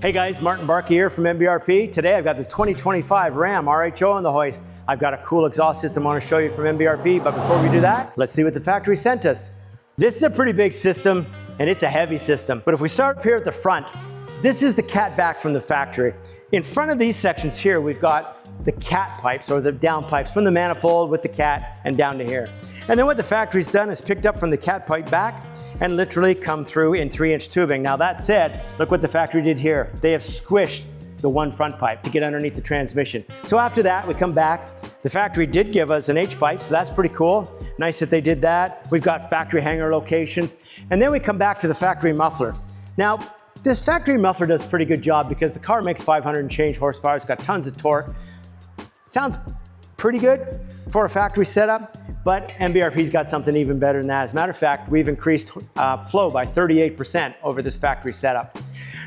Hey guys, Martin Barkey here from MBRP. Today I've got the 2025 Ram RHO on the hoist. I've got a cool exhaust system I want to show you from MBRP, but before we do that, let's see what the factory sent us. This is a pretty big system, and it's a heavy system. But if we start up here at the front, this is the cat back from the factory. In front of these sections here, we've got the cat pipes, or the down pipes, from the manifold with the cat and down to here. And then what the factory's done is picked up from the cat pipe back and literally come through in 3-inch tubing. Now that said, look what the factory did here. They have squished the one front pipe to get underneath the transmission. So after that, we come back. The factory did give us an H pipe, so that's pretty cool. Nice that they did that. We've got factory hanger locations. And then we come back to the factory muffler. Now, this factory muffler does a pretty good job because the car makes 500 and change horsepower. It's got tons of torque. Sounds pretty good for a factory setup, but MBRP's got something even better than that. As a matter of fact, we've increased flow by 38% over this factory setup.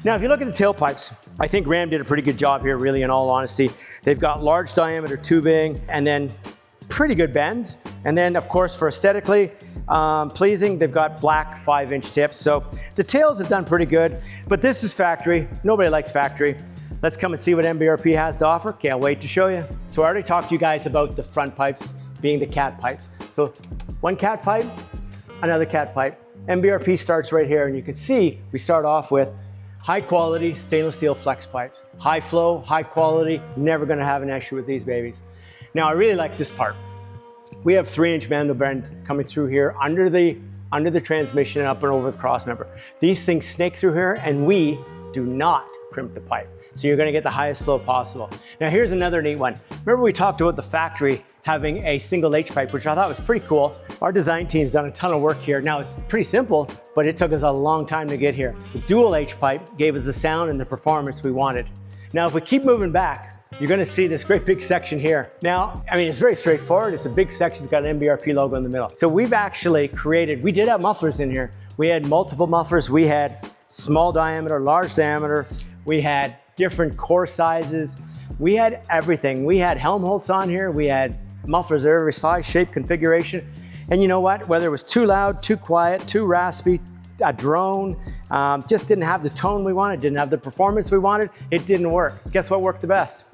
Now, if you look at the tailpipes, I think Ram did a pretty good job here, really, in all honesty. They've got large diameter tubing and then pretty good bends. And then, of course, for aesthetically pleasing, they've got black 5-inch tips. So the tails have done pretty good, but this is factory. Nobody likes factory. Let's come and see what MBRP has to offer. Can't wait to show you. So I already talked to you guys about the front pipes being the cat pipes. So one cat pipe, another cat pipe. MBRP starts right here, and you can see we start off with high quality stainless steel flex pipes. High flow, high quality, never gonna have an issue with these babies. Now I really like this part. We have 3-inch manual bend coming through here under the transmission and up and over the cross member. These things snake through here, and we do not crimp the pipe. So you're gonna get the highest flow possible. Now here's another neat one. Remember we talked about the factory having a single H pipe, which I thought was pretty cool. Our design team's done a ton of work here. Now it's pretty simple, but it took us a long time to get here. The dual H pipe gave us the sound and the performance we wanted. Now if we keep moving back, you're gonna see this great big section here. Now, I mean, it's very straightforward. It's a big section, it's got an MBRP logo in the middle. So we've actually created, we did have mufflers in here. We had multiple mufflers. We had small diameter, large diameter. We had different core sizes. We had everything. We had Helmholtz on here. We had mufflers of every size, shape, configuration. And you know what? Whether it was too loud, too quiet, too raspy, a drone, just didn't have the tone we wanted, didn't have the performance we wanted, it didn't work. Guess what worked the best?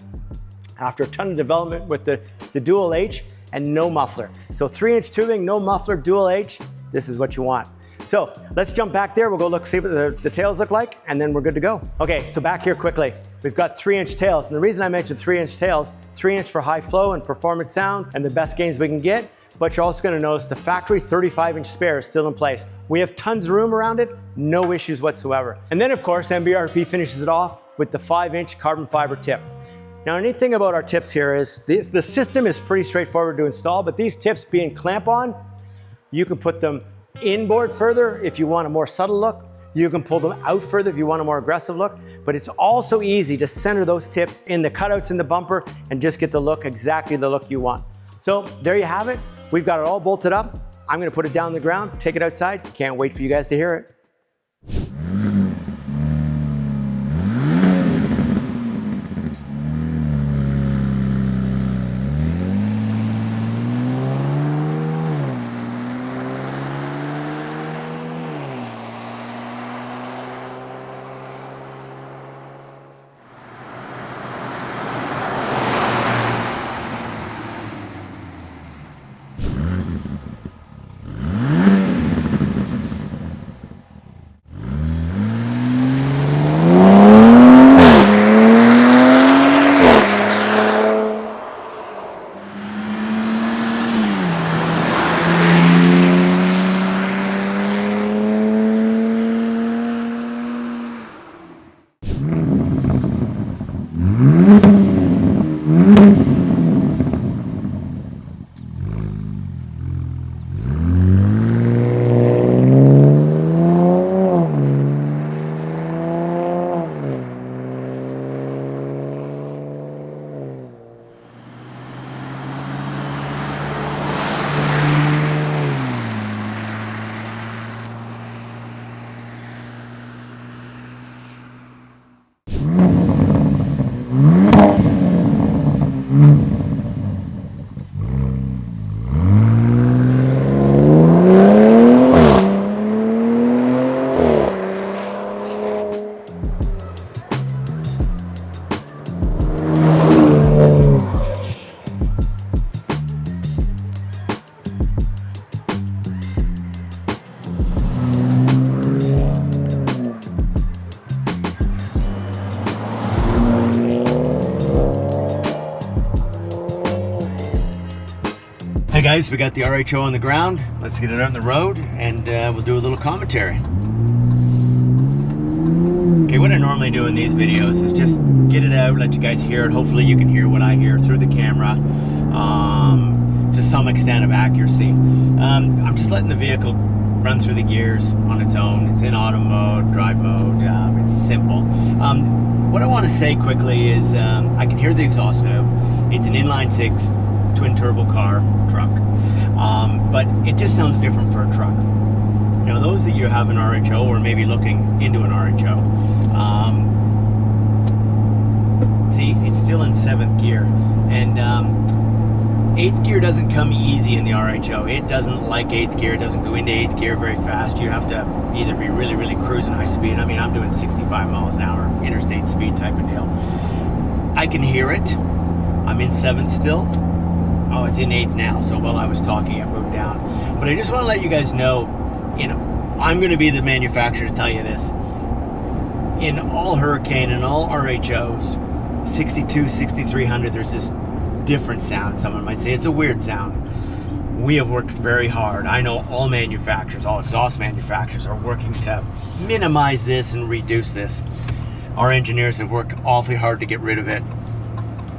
After a ton of development with the dual H and no muffler. So 3-inch tubing, no muffler, dual H, this is what you want. So let's jump back there. We'll go look, see what the tails look like, and then we're good to go. Okay, so back here quickly. We've got 3-inch tails. And the reason I mentioned 3-inch tails, 3-inch for high flow and performance sound and the best gains we can get, but you're also gonna notice the factory 35-inch spare is still in place. We have tons of room around it, no issues whatsoever. And then of course, MBRP finishes it off with the 5-inch carbon fiber tip. Now, anything about our tips here is, the system is pretty straightforward to install, but these tips being clamp-on, you can put them inboard further if you want a more subtle look. You can pull them out further if you want a more aggressive look, but it's also easy to center those tips in the cutouts in the bumper and just get the look, exactly the look you want. So there you have it. We've got it all bolted up. I'm gonna put it down on the ground, take it outside. Can't wait for you guys to hear it. guys, we got the RHO on the ground. Let's get it out on the road and we'll do a little commentary. Okay, what I normally do in these videos is just get it out, let you guys hear it. Hopefully you can hear what I hear through the camera to some extent of accuracy. I'm just letting the vehicle run through the gears on its own. It's in auto mode, drive mode, it's simple. What I want to say quickly is I can hear the exhaust now. It's an inline six twin turbo truck, but it just sounds different for a truck. Now those that you have an RHO or maybe looking into an RHO, see, it's still in 7th gear, and 8th gear doesn't come easy in the RHO. It doesn't like 8th gear. It doesn't go into 8th gear very fast. You have to either be really, really cruising high speed. I mean, I'm doing 65 miles an hour, interstate speed type of deal. I can hear it. I'm in 7th still. Oh, it's in 8th now. So while I was talking, I moved down. But I just want to let you guys know, I'm going to be the manufacturer to tell you this. In all Hurricane and all RHOs, 62, 6300, there's this different sound. Someone might say it's a weird sound. We have worked very hard. I know all manufacturers, all exhaust manufacturers are working to minimize this and reduce this. Our engineers have worked awfully hard to get rid of it.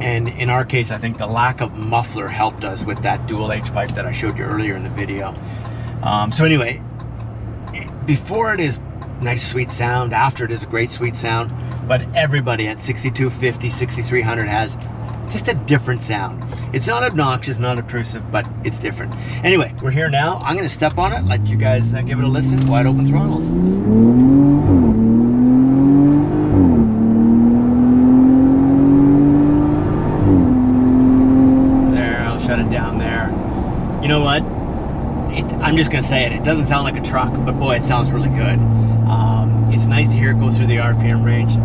And in our case, I think the lack of muffler helped us with that dual H pipe that I showed you earlier in the video. So anyway, before it is nice sweet sound, after it is a great sweet sound, but everybody at 6250, 6300 has just a different sound. It's not obnoxious, not obtrusive, but it's different. Anyway, we're here now. I'm going to step on it, let you guys give it a listen. Wide open throttle. There, I'll shut it down there. You know what? I'm just going to say it. It doesn't sound like a truck, but boy, it sounds really good. It's nice to hear it go through the RPM range.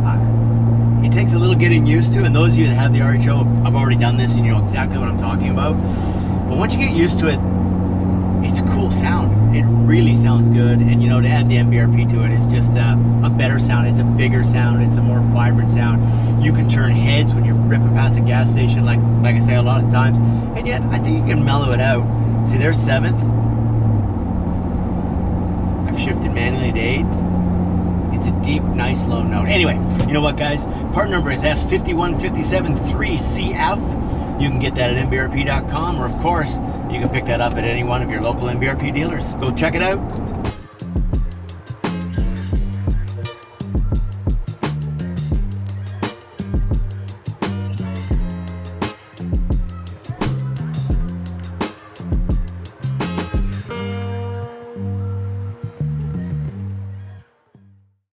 It takes a little getting used to, and those of you that have the RHO, I've already done this and you know exactly what I'm talking about. But once you get used to it, it's a cool sound. It really sounds good, and to add the MBRP to it is just a better sound. It's a bigger sound. It's a more vibrant sound. You can turn heads when you're ripping past a gas station, like I say a lot of times, and yet I think you can mellow it out. See, there's 7th. I've shifted manually to 8th. It's a deep, nice, low note. Anyway, you know what, guys? Part number is S51573CF. You can get that at MBRP.com, or of course, you can pick that up at any one of your local MBRP dealers. Go check it out.